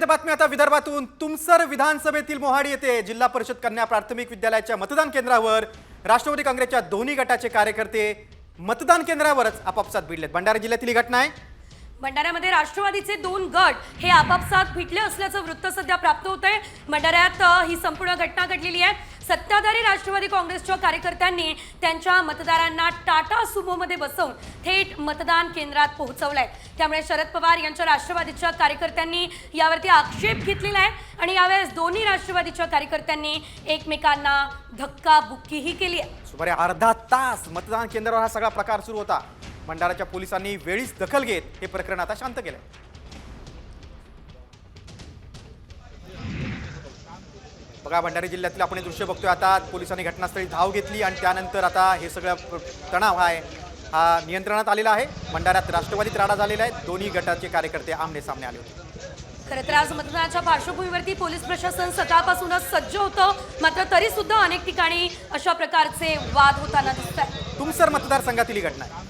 बातमी आता विदर्भातून तुमसर विधानसभेतील मोहाडी येथे जिल्हा परिषद कन्या प्राथमिक विद्यालयाच्या मतदान केंद्रावर राष्ट्रवादी काँग्रेसच्या दोन्ही गटाचे कार्यकर्ते मतदान केंद्रावरच आपापसात भिडलेत। भंडारा जिल्ह्यातील ही घटना आहे। भंडाऱ्यामध्ये राष्ट्रवादीचे दोन गट हे आपापसात भिडले असल्याचं वृत्त सध्या प्राप्त होतंय। भंडाऱ्यात ही संपूर्ण घटना घडलेली आहे। सत्ताधारी राष्ट्रवादी काँग्रेसच्या कार्यकर्त्यांनी त्यांच्या मतदारांना टाटा सुमोमध्ये बसवून थेट मतदान केंद्रात पोहोचवलंय। त्यामुळे शरद पवार यांच्या राष्ट्रवादीच्या कार्यकर्त्यांनी यावरती आक्षेप घेतलेला आहे आणि यावेळेस दोन्ही राष्ट्रवादीच्या कार्यकर्त्यांनी एकमेकांना धक्काबुक्कीही केली आहे। सुमारे अर्धा तास मतदान केंद्रावर हा सगळा प्रकार सुरू होता। भंडाराच्या पोलिसांनी वेळीच दखल घेत हे प्रकरण आता शांत केलं। बघा, भंडारा जिल्ह्यातील आपण हे दृश्य बघतोय। आता पोलिसांनी घटनास्थळी धाव घेतली आणि त्यानंतर आता हे सगळं तणाव आहे हा नियंत्रणात आलेला आहे। भंडाऱ्यात राष्ट्रवादीत राडा झालेला आहे। दोन्ही गटाचे कार्यकर्ते आमने सामने आले होते। खरं तर आज मतदानाच्या पार्श्वभूमीवरती पोलीस प्रशासन सकाळपासूनच सज्ज होतं, मात्र तरी सुद्धा अनेक ठिकाणी अशा प्रकारचे वाद होताना दिसत आहेत। तुमसर मतदारसंघातील ही घटना आहे।